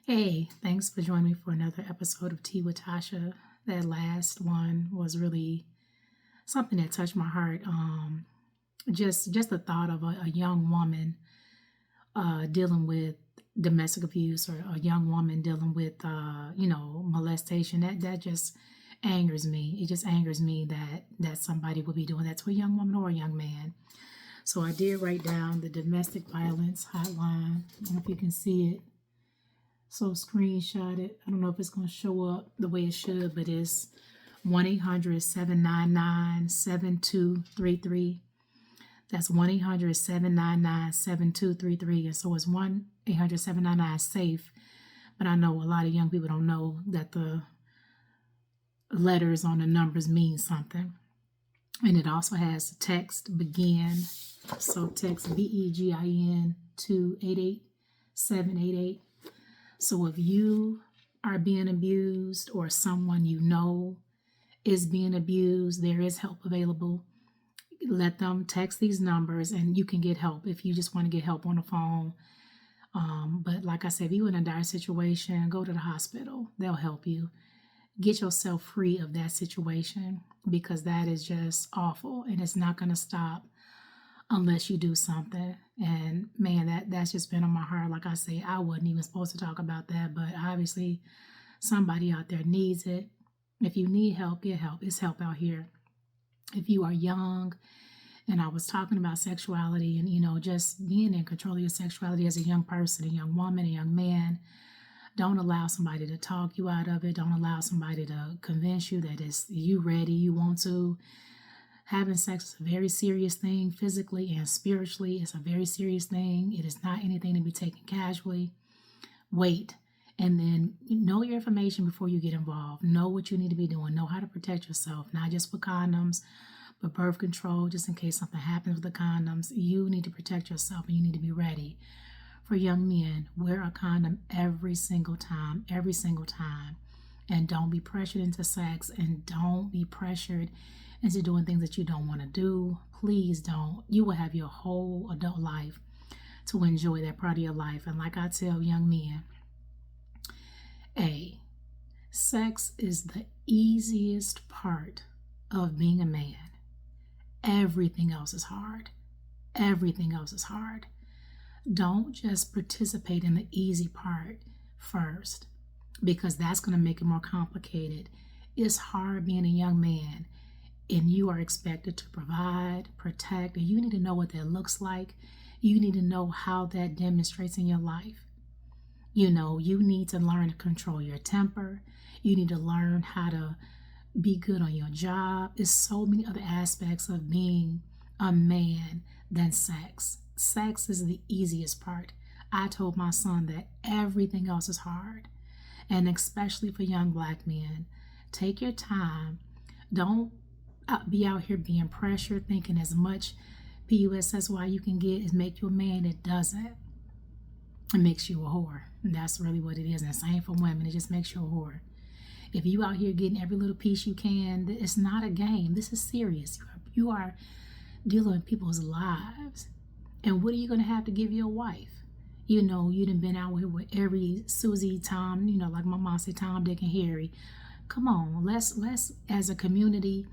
Hey, thanks for joining me for another episode of Tea with Tasha. That last one was really something that touched my heart. Just the thought of a young woman dealing with domestic abuse, or a young woman dealing with molestation. That just angers me. It just angers me that somebody would be doing that to a young woman or a young man. So I did write down the domestic violence hotline. I don't know if you can see it. So screenshot it. I don't know if it's going to show up the way it should, but it's 1-800-799-7233. That's 1-800-799-7233. And so it's 1-800-799-SAFE. But I know a lot of young people don't know that the letters on the numbers mean something. And it also has text begin. So text BEGIN to 88788. So if you are being abused, or someone you know is being abused, there is help available. Let them text these numbers and you can get help if you just want to get help on the phone. But like I said, if you're in a dire situation, go to the hospital. They'll help you. Get yourself free of that situation, because that is just awful and it's not going to stop unless you do something. And man, that's just been on my heart. Like I say, I wasn't even supposed to talk about that, but obviously somebody out there needs it. If you need help, get help. It's help out here. If you are young, and I was talking about sexuality and, just being in control of your sexuality as a young person, a young woman, a young man, don't allow somebody to talk you out of it. Don't allow somebody to convince you that it's you ready, you want to. Having sex is a very serious thing, physically and spiritually. It's a very serious thing. It is not anything to be taken casually. Wait, and then know your information before you get involved. Know what you need to be doing. Know how to protect yourself, not just with condoms, but birth control, just in case something happens with the condoms. You need to protect yourself and you need to be ready. For young men, wear a condom every single time, And don't be pressured into sex, and don't be pressured into doing things that you don't want to do. Please don't. You will have your whole adult life to enjoy that part of your life. And like I tell young men, sex is the easiest part of being a man. Everything else is hard. Everything else is hard. Don't just participate in the easy part first, because that's going to make it more complicated. It's hard being a young man, and you are expected to provide, protect, and you need to know what that looks like. You need to know how that demonstrates in your life. You need to learn to control your temper. You need to learn how to be good on your job. There's so many other aspects of being a man than sex. Sex is the easiest part. I told my son that everything else is hard. And especially for young Black men, take your time. Don't be out here being pressured, thinking as much PUSSY you can get is make you a man. It doesn't. It makes you a whore. And that's really what it is. And the same for women. It just makes you a whore. If you out here getting every little piece you can, it's not a game. This is serious. You are dealing with people's lives. And what are you going to have to give your wife? You done been out here with every Susie, Tom, like my mom said, Tom, Dick, and Harry. Come on, let's as a community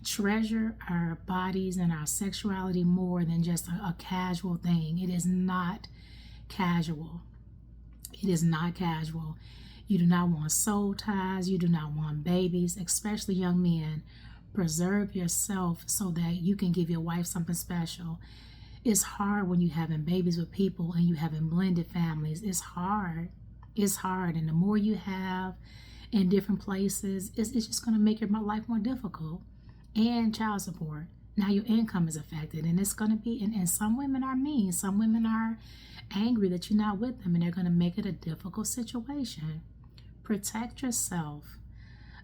treasure our bodies and our sexuality more than just a casual thing. It is not casual. It is not casual. You do not want soul ties. You do not want babies, especially young men. Preserve yourself so that you can give your wife something special. It's hard when you're having babies with people and you having blended families. It's hard. It's hard. And the more you have in different places, it's just going to make your life more difficult. And child support. Now your income is affected, and it's going to be, and some women are mean. Some women are angry that you're not with them, and they're going to make it a difficult situation. Protect yourself.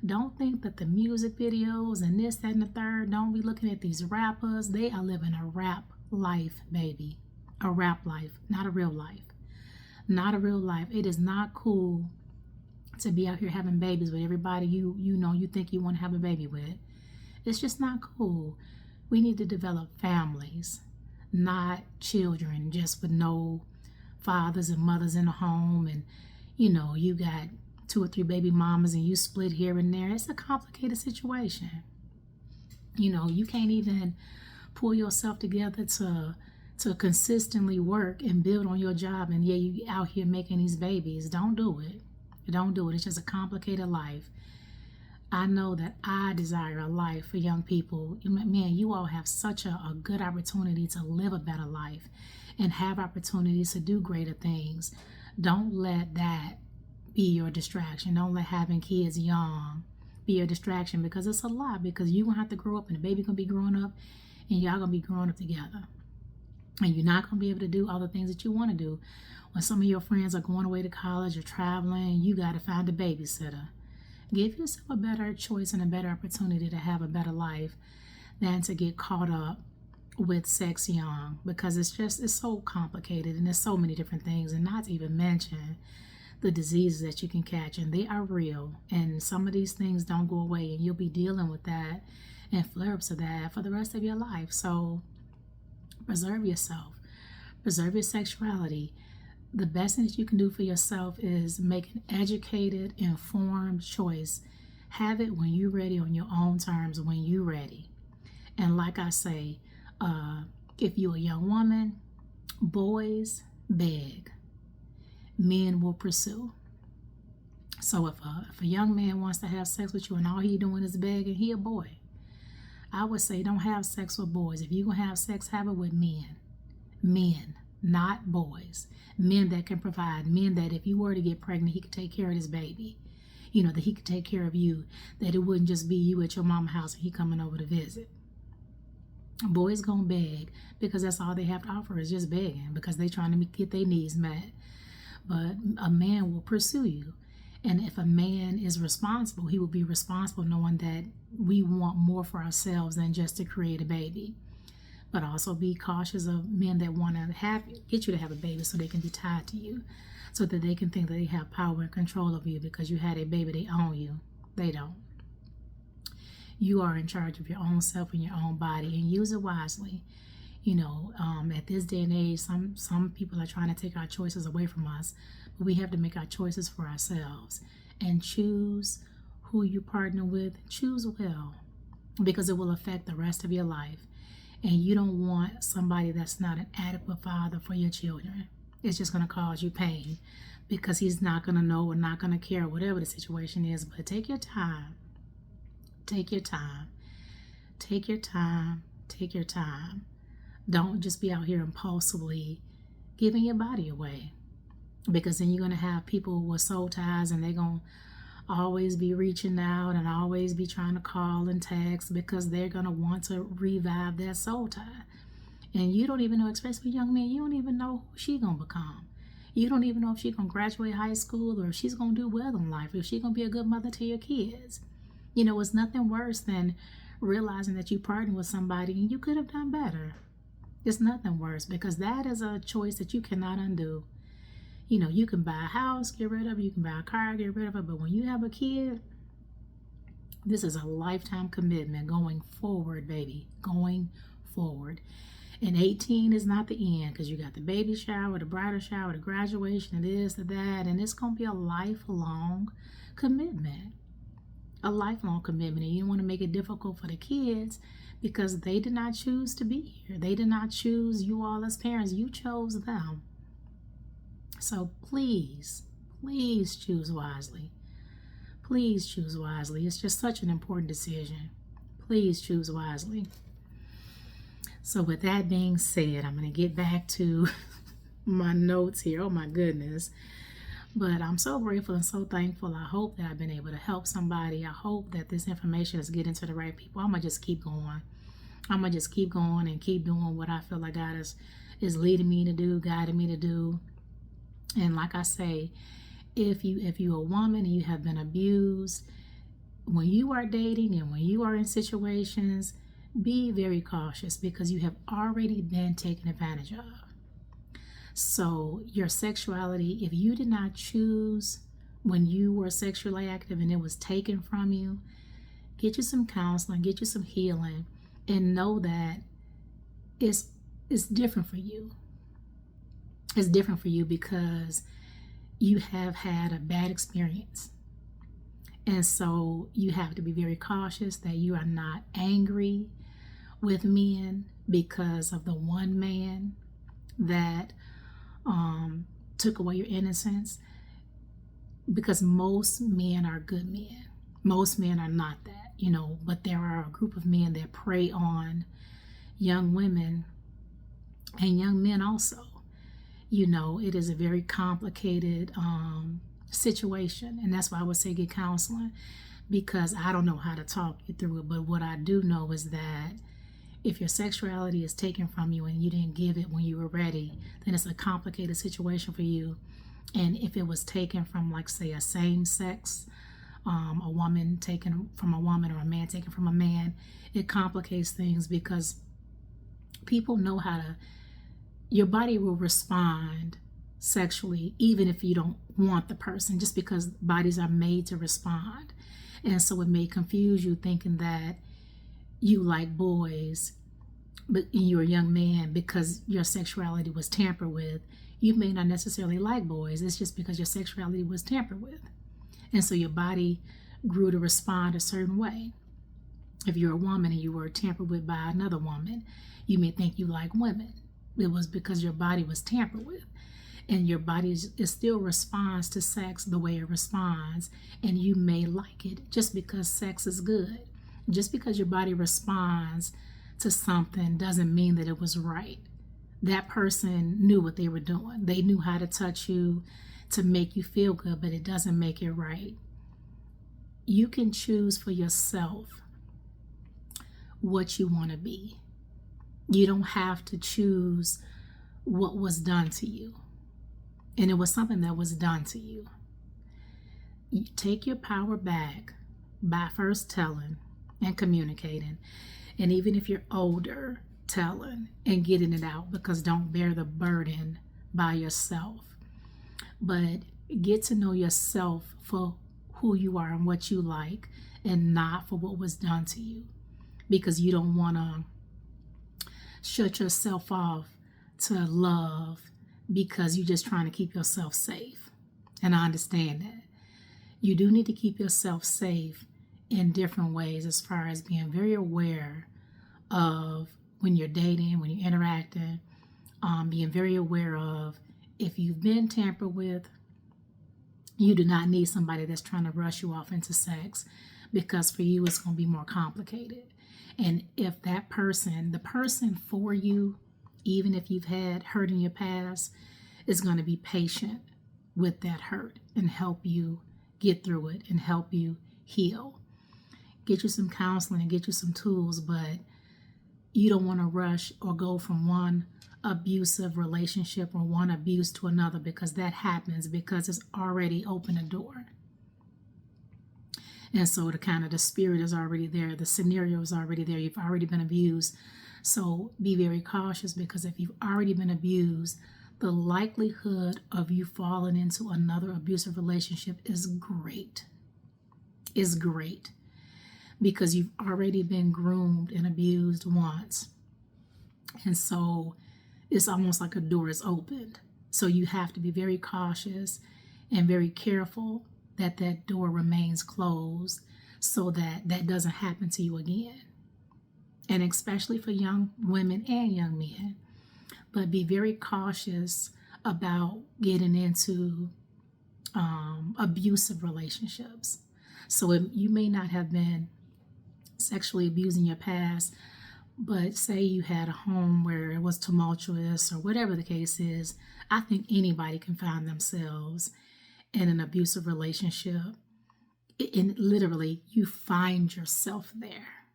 Don't think that the music videos and this, that, and the third, don't be looking at these rappers. They are living a rap life, baby. A rap life, not a real life. Not a real life. It is not cool to be out here having babies with everybody you think you want to have a baby with. It's just not cool. We need to develop families, not children just with no fathers and mothers in the home, and you got 2 or 3 baby mamas and you split here and there. It's a complicated situation. You can't even pull yourself together to consistently work and build on your job, and you out here making these babies. Don't do it. Don't do it. It's just a complicated life. I know that I desire a life for young people. Man, you all have such a good opportunity to live a better life and have opportunities to do greater things. Don't let that be your distraction. Don't let having kids young be your distraction, because it's a lot. Because you're going to have to grow up and the baby going to be growing up and y'all going to be growing up together. And you're not going to be able to do all the things that you want to do. When some of your friends are going away to college or traveling, you got to find a babysitter. Give yourself a better choice and a better opportunity to have a better life than to get caught up with sex young, because it's so complicated and there's so many different things, and not to even mention the diseases that you can catch, and they are real, and some of these things don't go away, and you'll be dealing with that and flare-ups of that for the rest of your life. So preserve yourself, preserve your sexuality. The best thing that you can do for yourself is make an educated, informed choice. Have it when you're ready, on your own terms, when you're ready. And like I say, if you're a young woman, boys beg, men will pursue. So if a young man wants to have sex with you and all he doing is begging, he a boy. I would say don't have sex with boys. If you're going to have sex, have it with men. Men, not boys. Men that can provide. Men that if you were to get pregnant, he could take care of this baby. That he could take care of you. That it wouldn't just be you at your mama's house and he coming over to visit. Boys gonna beg because that's all they have to offer is just begging, because they trying to get their needs met. But a man will pursue you. And if a man is responsible, he will be responsible knowing that we want more for ourselves than just to create a baby. But also be cautious of men that want to get you to have a baby so they can be tied to you, so that they can think that they have power and control over you because you had a baby, they own you. They don't. You are in charge of your own self and your own body, and use it wisely. At this day and age, some people are trying to take our choices away from us, but we have to make our choices for ourselves and choose who you partner with. Choose well, because it will affect the rest of your life. And you don't want somebody that's not an adequate father for your children. It's just going to cause you pain, because he's not going to know or not going to care, whatever the situation is. But take your time. Take your time. Take your time. Take your time. Don't just be out here impulsively giving your body away, because then you're going to have people with soul ties, and they're going to always be reaching out and always be trying to call and text, because they're going to want to revive that soul tie. And you don't even know, especially young men, you don't even know who she's going to become. You don't even know if she's going to graduate high school, or if she's going to do well in life, if she's going to be a good mother to your kids. It's nothing worse than realizing that you partnered with somebody and you could have done better. It's nothing worse, because that is a choice that you cannot undo. You can buy a house, get rid of it. You can buy a car, get rid of it. But when you have a kid, this is a lifetime commitment going forward, baby. Going forward. And 18 is not the end, because you got the baby shower, the bridal shower, the graduation, the this, the that. And it's going to be a lifelong commitment. A lifelong commitment. And you don't want to make it difficult for the kids, because they did not choose to be here. They did not choose you all as parents. You chose them. So please, please choose wisely. Please choose wisely. It's just such an important decision. Please choose wisely. So with that being said, I'm going to get back to my notes here. Oh my goodness. But I'm so grateful and so thankful. I hope that I've been able to help somebody. I hope that this information is getting to the right people. I'm going to just keep going. I'm going to just keep going and keep doing what I feel like God is leading me to do, guiding me to do. And like I say, if you're a woman and you have been abused, when you are dating and when you are in situations, be very cautious, because you have already been taken advantage of. So your sexuality, if you did not choose when you were sexually active and it was taken from you, get you some counseling, get you some healing, and know that it's different for you. It's different for you, because you have had a bad experience. And so you have to be very cautious that you are not angry with men because of the one man that took away your innocence. Because most men are good men. Most men are not that, but there are a group of men that prey on young women and young men also. It is a very complicated situation, and that's why I would say get counseling, because I don't know how to talk you through it. But what I do know is that if your sexuality is taken from you and you didn't give it when you were ready, then it's a complicated situation for you. And if it was taken from, like, say, a same sex, a woman taken from a woman or a man taken from a man, it complicates things because people know how to, your body will respond sexually even if you don't want the person, just because bodies are made to respond. And so it may confuse you thinking that you like boys, but you're a young man, because your sexuality was tampered with. You may not necessarily like boys. It's just because your sexuality was tampered with. And so your body grew to respond a certain way. If you're a woman and you were tampered with by another woman, you may think you like women. It was because your body was tampered with. And your body it still responds to sex the way it responds. And you may like it just because sex is good. Just because your body responds to something doesn't mean that it was right. That person knew what they were doing. They knew how to touch you to make you feel good, but it doesn't make it right. You can choose for yourself what you want to be. You don't have to choose what was done to you. And it was something that was done to you. You take your power back by first telling and communicating. And even if you're older, telling and getting it out, because don't bear the burden by yourself. But get to know yourself for who you are and what you like, and not for what was done to you, because you don't want to shut yourself off to love because you're just trying to keep yourself safe. And I understand that. You do need to keep yourself safe in different ways, as far as being very aware of when you're dating, when you're interacting, being very aware of if you've been tampered with. You do not need somebody that's trying to rush you off into sex, because for you it's going to be more complicated. And if that person, the person for you, even if you've had hurt in your past, is going to be patient with that hurt and help you get through it and help you heal. Get you some counseling and get you some tools, but you don't want to rush or go from one abusive relationship or one abuse to another, because that happens because it's already opened a door. And so the spirit is already there. The scenario is already there. You've already been abused. So be very cautious, because if you've already been abused, the likelihood of you falling into another abusive relationship is great. Is great. Because you've already been groomed and abused once. And so it's almost like a door is opened. So you have to be very cautious and very careful that that door remains closed, so that that doesn't happen to you again. And especially for young women and young men. But be very cautious about getting into abusive relationships. So you may not have been sexually abused in your past, but say you had a home where it was tumultuous or whatever the case is. I think anybody can find themselves in an abusive relationship. And literally, you find yourself there,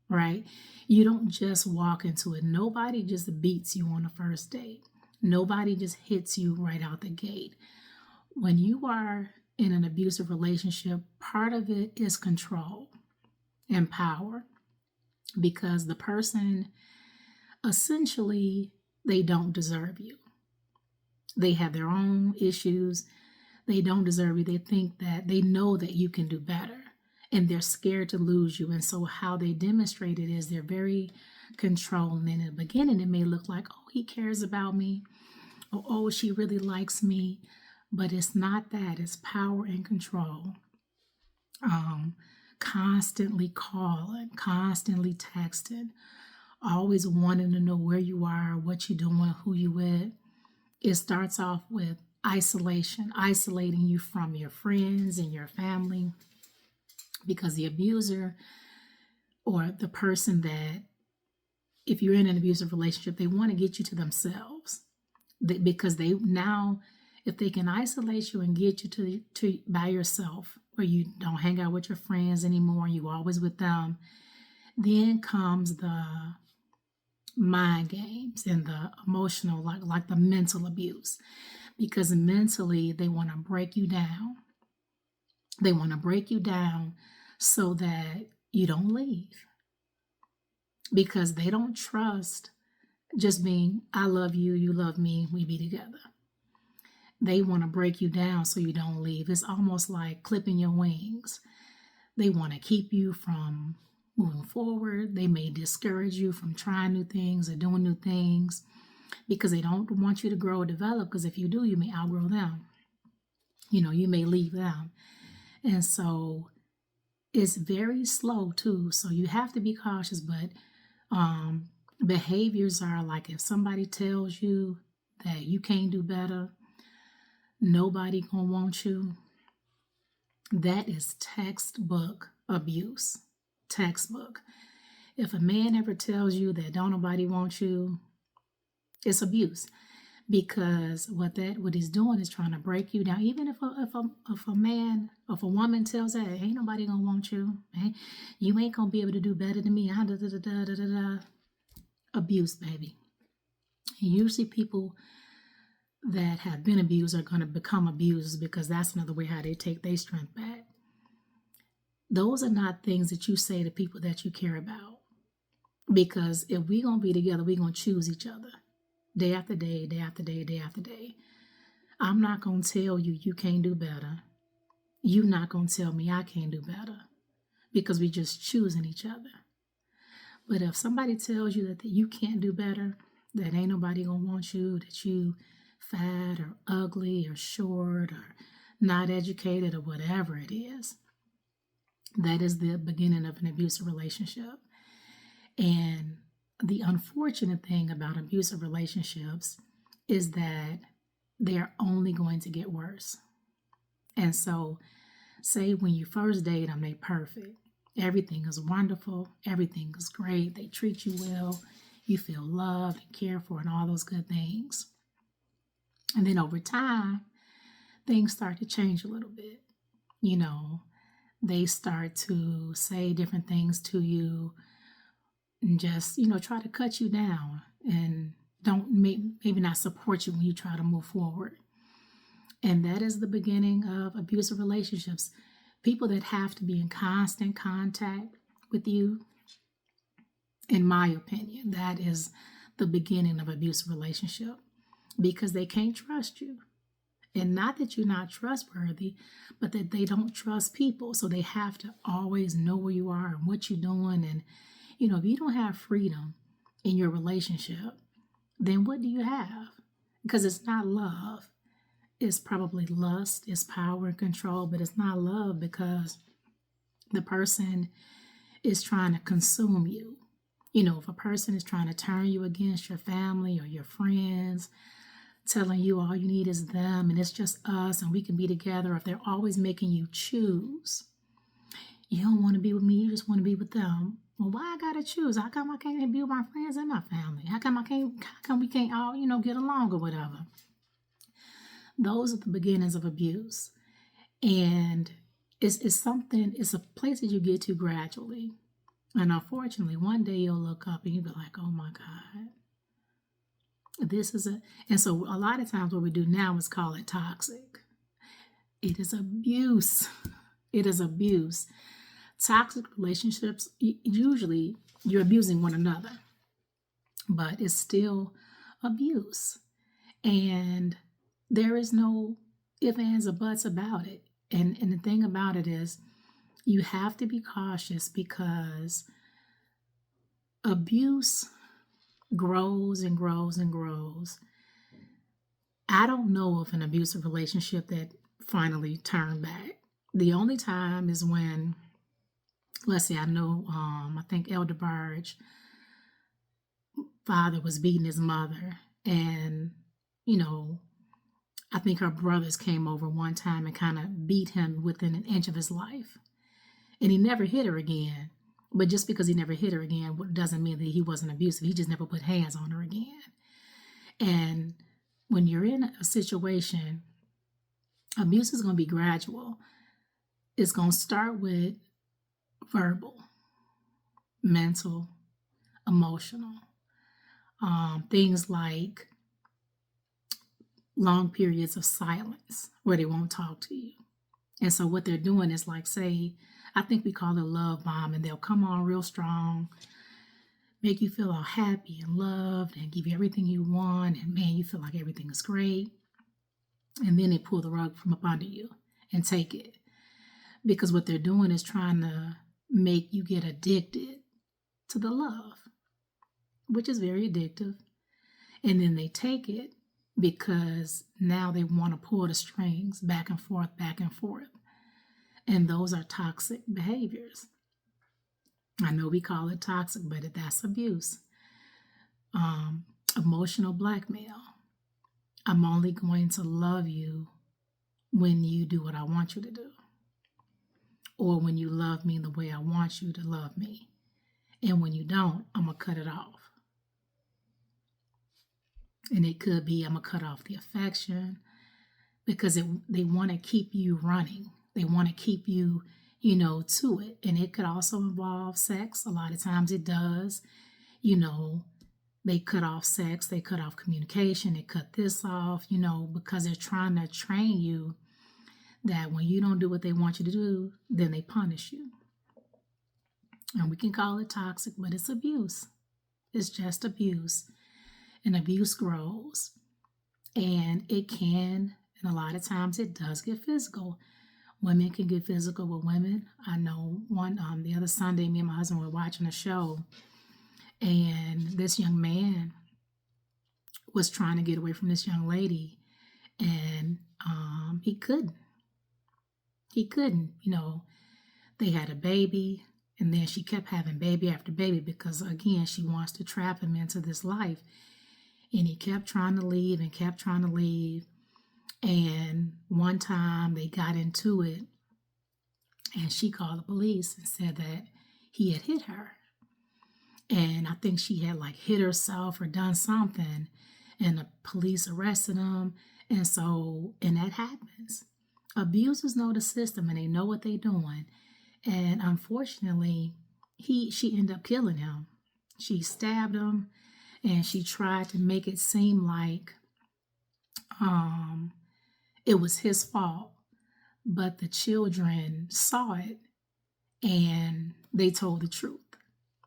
right? You don't just walk into it. Nobody just beats you on the first date. Nobody just hits you right out the gate. When you are in an abusive relationship, part of it is control and power, because the person, essentially, they don't deserve you. They have their own issues. They don't deserve you. They think that they know that you can do better, and they're scared to lose you. And so how they demonstrate it is they're very controlling. In the beginning, it may look like, oh, he cares about me, or oh, she really likes me. But it's not that, it's power and control. Um, Constantly calling, constantly texting, always wanting to know where you are, what you're doing, who you with. It starts off with isolation, isolating you from your friends and your family, because the abuser or the person that, if you're in an abusive relationship, they want to get you to themselves. Because they now, if they can isolate you and get you to by yourself, where you don't hang out with your friends anymore, you always with them, then comes the mind games and the emotional, like the mental abuse. Because mentally they want to break you down. They want to break you down so that you don't leave, because they don't trust just being, I love you, you love me, we be together. They want to break you down so you don't leave. It's almost like clipping your wings. They want to keep you from moving forward. They may discourage you from trying new things or doing new things, because they don't want you to grow or develop. Because if you do, you may outgrow them. You may leave them. And so it's very slow too. So you have to be cautious. But behaviors are like, if somebody tells you that you can't do better, nobody gonna want you, that is textbook abuse. Textbook. If a man ever tells you that don't nobody want you, it's abuse. Because what he's doing is trying to break you down. Even if a woman tells that ain't nobody gonna want you, you ain't gonna be able to do better than me. Abuse, baby. And usually people that have been abused are going to become abusers, because that's another way how they take their strength back. Those are not things that you say to people that you care about. Because if we're going to be together, we're going to choose each other day after day, day after day, day after day. I'm not going to tell you you can't do better. You're not going to tell me I can't do better, because we're just choosing each other. But if somebody tells you that you can't do better, that ain't nobody going to want you, that you fat or ugly or short or not educated or whatever it is, that is the beginning of an abusive relationship. And the unfortunate thing about abusive relationships is that they're only going to get worse. And so, say when you first date them, they perfect. Everything is wonderful. Everything is great. They treat you well. You feel loved and cared for and all those good things. And then over time, things start to change a little bit. They start to say different things to you and just, try to cut you down and don't maybe not support you when you try to move forward. And that is the beginning of abusive relationships. People that have to be in constant contact with you, in my opinion, that is the beginning of abusive relationship, because they can't trust you. And not that you're not trustworthy, but that they don't trust people. So they have to always know where you are and what you're doing. And, if you don't have freedom in your relationship, then what do you have? Because it's not love. It's probably lust, it's power and control, but it's not love, because the person is trying to consume you. If a person is trying to turn you against your family or your friends, telling you all you need is them and it's just us and we can be together, if they're always making you choose, you don't want to be with me, you just want to be with them. Well, why I gotta choose? How come I can't be with my friends and my family? How come we can't all, get along or whatever? Those are the beginnings of abuse. And it's a place that you get to gradually. And unfortunately, one day you'll look up and you'll be like, oh my God, and so a lot of times what we do now is call it toxic. It is abuse. It is abuse. Toxic relationships, usually you're abusing one another, but it's still abuse. And there is no ifs, ands, or buts about it. And the thing about it is, you have to be cautious, because abuse grows and grows and grows. I don't know of an abusive relationship that finally turned back. The only time is when, let's say, I know, I think Elder Barge father was beating his mother, and you know, I think her brothers came over one time and kind of beat him within an inch of his life, and he never hit her again. But just because he never hit her again doesn't mean that he wasn't abusive. He just never put hands on her again. And when you're in a situation, abuse is going to be gradual. It's going to start with verbal, mental, emotional, things like long periods of silence where they won't talk to you. And so what they're doing is like, say, I think we call it love bomb, and they'll come on real strong, make you feel all happy and loved and give you everything you want. And man, you feel like everything is great. And then they pull the rug from up under you and take it. Because what they're doing is trying to make you get addicted to the love, which is very addictive. And then they take it because now they want to pull the strings back and forth, back and forth. And those are toxic behaviors. I know we call it toxic, but that's abuse. Emotional blackmail. I'm only going to love you when you do what I want you to do, or when you love me the way I want you to love me. And when you don't, I'm going to cut it off. And it could be I'm going to cut off the affection, because they want to keep you running. They want to keep you, to it. And it could also involve sex. A lot of times it does. They cut off sex, they cut off communication, they cut this off, because they're trying to train you that when you don't do what they want you to do, then they punish you. And we can call it toxic, but it's abuse. It's just abuse. And abuse grows. And it can, and a lot of times it does get physical. Women can get physical with women. I know the other Sunday, me and my husband were watching a show, and this young man was trying to get away from this young lady, and he couldn't. He couldn't. They had a baby, and then she kept having baby after baby because, again, she wants to trap him into this life. And he kept trying to leave and kept trying to leave. And one time they got into it, and she called the police and said that he had hit her. And I think she had hit herself or done something, and the police arrested him. And that happens. Abusers know the system, and they know what they're doing. And unfortunately, she ended up killing him. She stabbed him, and she tried to make it seem like it was his fault. But the children saw it, and they told the truth.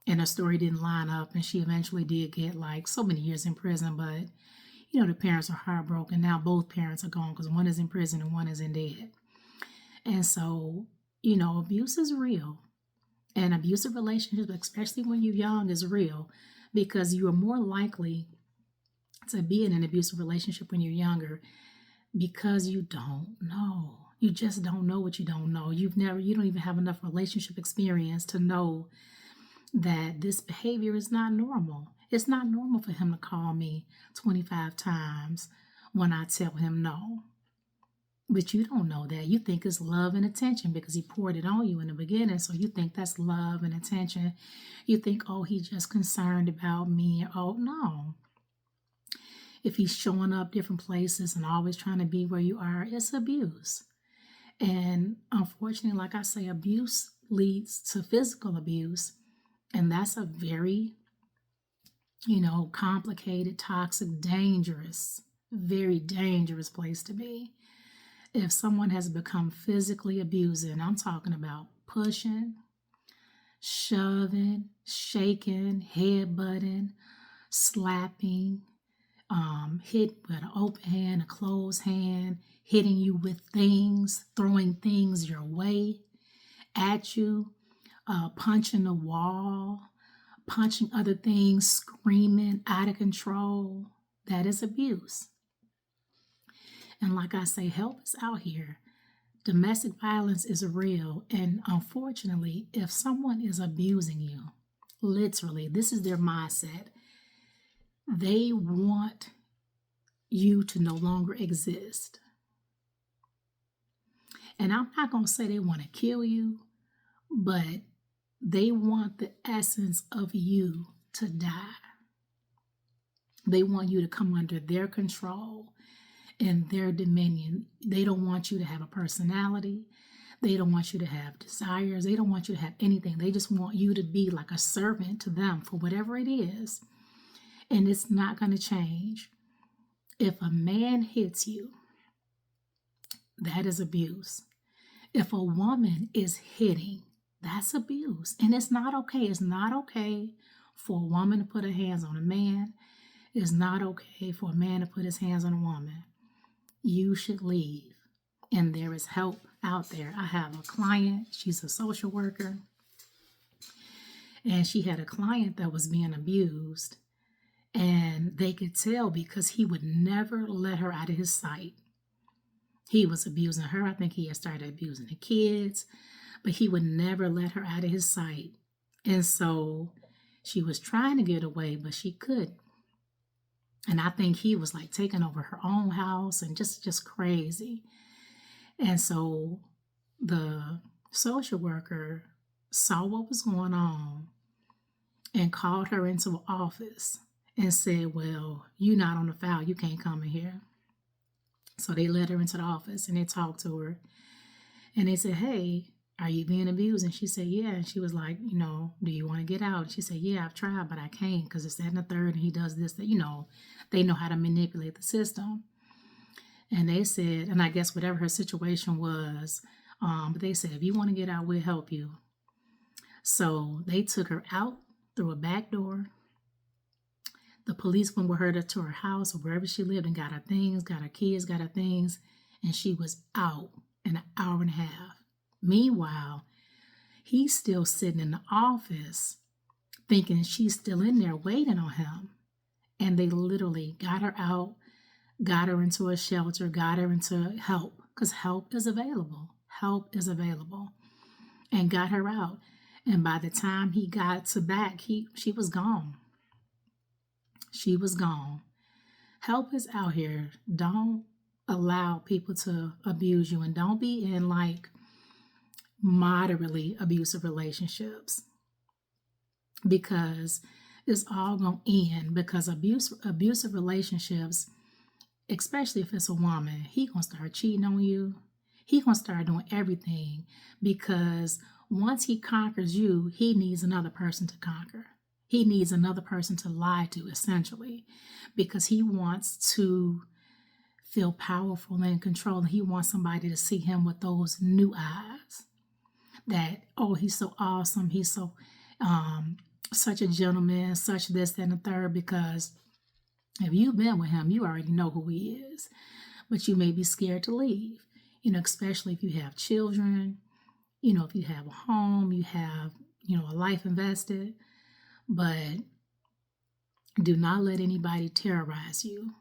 And her story didn't line up, and she eventually did get so many years in prison. But, the parents are heartbroken. Now both parents are gone because one is in prison and one is in dead. And so, abuse is real. And abusive relationships, especially when you're young, is real because you are more likely to be in an abusive relationship when you're younger because you don't know. You just don't know what you don't know. You don't even have enough relationship experience to know that this behavior is not normal. It's not normal for him to call me 25 times when I tell him no. But you don't know that. You think it's love and attention because he poured it on you in the beginning. So you think that's love and attention. You think, oh, he's just concerned about me. Oh, no. If he's showing up different places and always trying to be where you are, it's abuse. And unfortunately, like I say, abuse leads to physical abuse. And that's a very, complicated, toxic, dangerous, very dangerous place to be. If someone has become physically abusive, I'm talking about pushing, shoving, shaking, headbutting, slapping, hit with an open hand, a closed hand, hitting you with things, throwing things your way, at you, punching the wall, punching other things, screaming, out of control. That is abuse. And like I say, help is out here. Domestic violence is real. And unfortunately, if someone is abusing you, literally, this is their mindset. They want you to no longer exist. And I'm not going to say they want to kill you, but they want the essence of you to die. They want you to come under their control and their dominion. They don't want you to have a personality. They don't want you to have desires. They don't want you to have anything. They just want you to be like a servant to them for whatever it is. And it's not going to change. If a man hits you, that is abuse. If a woman is hitting, that's abuse. And it's not okay. It's not okay for a woman to put her hands on a man. It's not okay for a man to put his hands on a woman. You should leave. And there is help out there. I have a client. She's a social worker. And she had a client that was being abused. And they could tell because he would never let her out of his sight. He was abusing her. I think he had started abusing the kids, but he would never let her out of his sight. And so she was trying to get away, but she couldn't. And I think he was like taking over her own house and just crazy. And so the social worker saw what was going on and called her into an office and said, well, you're not on the file. You can't come in here. So they let her into the office and they talked to her. And they said, hey, are you being abused? And she said, yeah. And she was like, do you want to get out? And she said, yeah, I've tried, but I can't because it's that and the third. And he does this, that, they know how to manipulate the system. And they said, and I guess whatever her situation was, but they said, if you want to get out, we'll help you. So they took her out through a back door. The police went with her to her house or wherever she lived and got her things, got her kids, got her things, and she was out in an hour and a half. Meanwhile, he's still sitting in the office thinking she's still in there waiting on him. And they literally got her out, got her into a shelter, got her into help, because help is available. Help is available. And got her out. And by the time he got to back, she was gone. She was gone. Help is out here. Don't allow people to abuse you, and don't be in like moderately abusive relationships, because it's all going to end. Because abusive relationships, especially if it's a woman, he going to start cheating on you. He going to start doing everything, because once he conquers you, he needs another person to conquer. He needs another person to lie to, essentially, because he wants to feel powerful and in control. And he wants somebody to see him with those new eyes that, oh, he's so awesome. He's so such a gentleman, such this, that, and the third. Because if you've been with him, you already know who he is. But you may be scared to leave, especially if you have children, if you have a home, you have, a life invested. But do not let anybody terrorize you.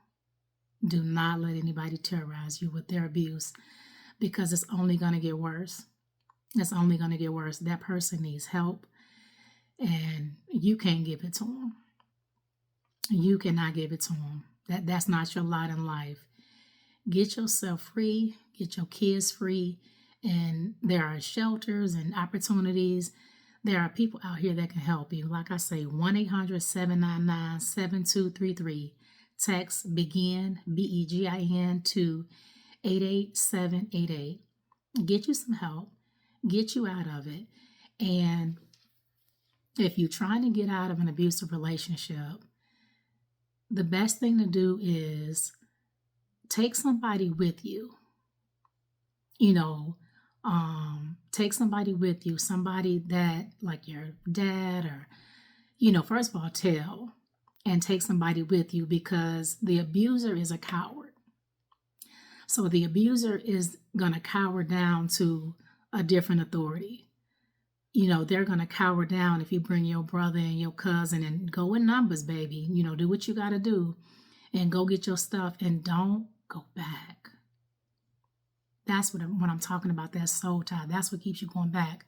Do not let anybody terrorize you with their abuse, because it's only going to get worse. It's only going to get worse. That person needs help, and you can't give it to them. You cannot give it to them. That's not your lot in life. Get yourself free. Get your kids free. And there are shelters and opportunities. There are people out here that can help you. Like I say, 1-800-799-7233. Text BEGIN, BEGIN, to 88788. Get you some help. Get you out of it. And if you're trying to get out of an abusive relationship, the best thing to do is take somebody with you. Take somebody with you, somebody that, like your dad, or, first of all, tell, and take somebody with you, because the abuser is a coward. So the abuser is going to cower down to a different authority. They're going to cower down if you bring your brother and your cousin, and go in numbers, baby. Do what you got to do and go get your stuff, and don't go back. That's what when I'm talking about that soul tie. That's what keeps you going back.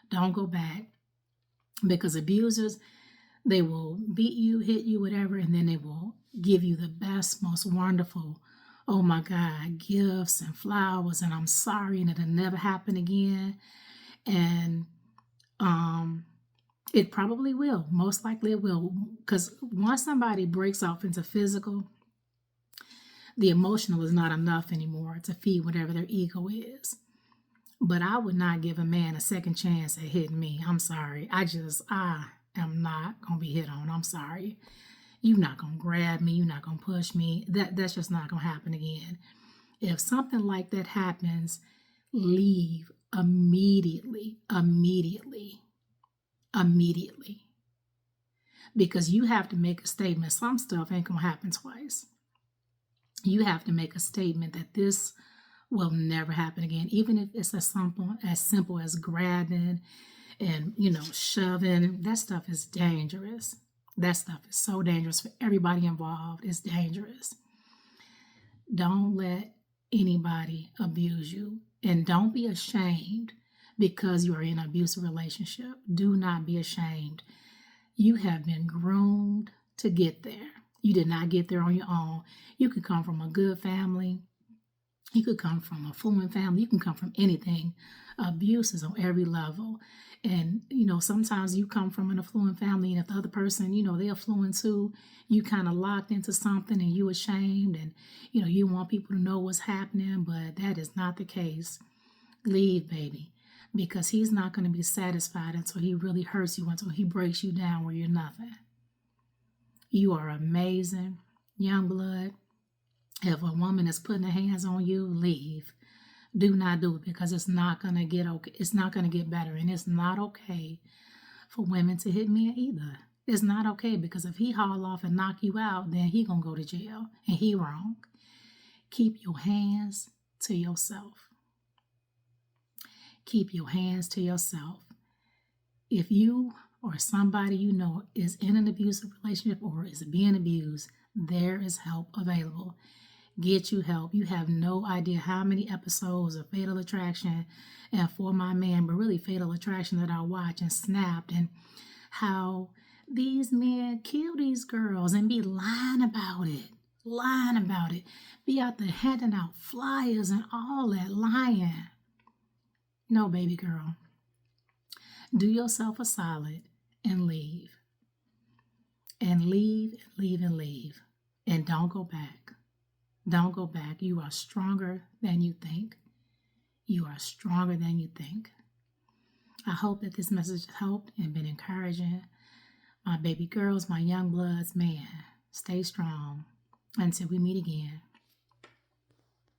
Don't go back, because abusers, they will beat you, hit you, whatever, and then they will give you the best, most wonderful, oh my God, gifts and flowers, and I'm sorry, and it'll never happen again. And it probably will. Most likely it will. Because once somebody breaks off into physical, the emotional is not enough anymore to feed whatever their ego is. But I would not give a man a second chance at hitting me. I'm sorry. I am not going to be hit on. I'm sorry. You're not going to grab me. You're not going to push me. That's just not going to happen again. If something like that happens, leave immediately. Because you have to make a statement. Some stuff ain't going to happen twice. You have to make a statement that this will never happen again, even if it's as simple as grabbing and, shoving. That stuff is dangerous. That stuff is so dangerous for everybody involved. It's dangerous. Don't let anybody abuse you, and don't be ashamed because you are in an abusive relationship. Do not be ashamed. You have been groomed to get there. You did not get there on your own. You could come from a good family. You could come from a affluent family. You can come from anything. Abuse is on every level. And, sometimes you come from an affluent family, and if the other person, they're affluent too, you kind of locked into something and you ashamed, and, you want people to know what's happening, but that is not the case. Leave, baby, because he's not going to be satisfied until he really hurts you, until he breaks you down where you're nothing. You are amazing, young blood. If a woman is putting her hands on you, leave. Do not do it, because it's not going to get okay. It's not going to get better. And it's not okay for women to hit men either. It's not okay, because if he haul off and knock you out, then he going to go to jail, and he wrong. Keep your hands to yourself. Keep your hands to yourself. If you or somebody you know is in an abusive relationship or is being abused, there is help available. Get you help. You have no idea how many episodes of Fatal Attraction and For My Man, but really Fatal Attraction, that I watch and Snapped, and how these men kill these girls and be lying about it. Be out there handing out flyers and all that lying. No, baby girl. Do yourself a solid and leave. And leave. And don't go back. Don't go back. You are stronger than you think. I hope that this message has helped and been encouraging. My baby girls, my young bloods, man, stay strong until we meet again.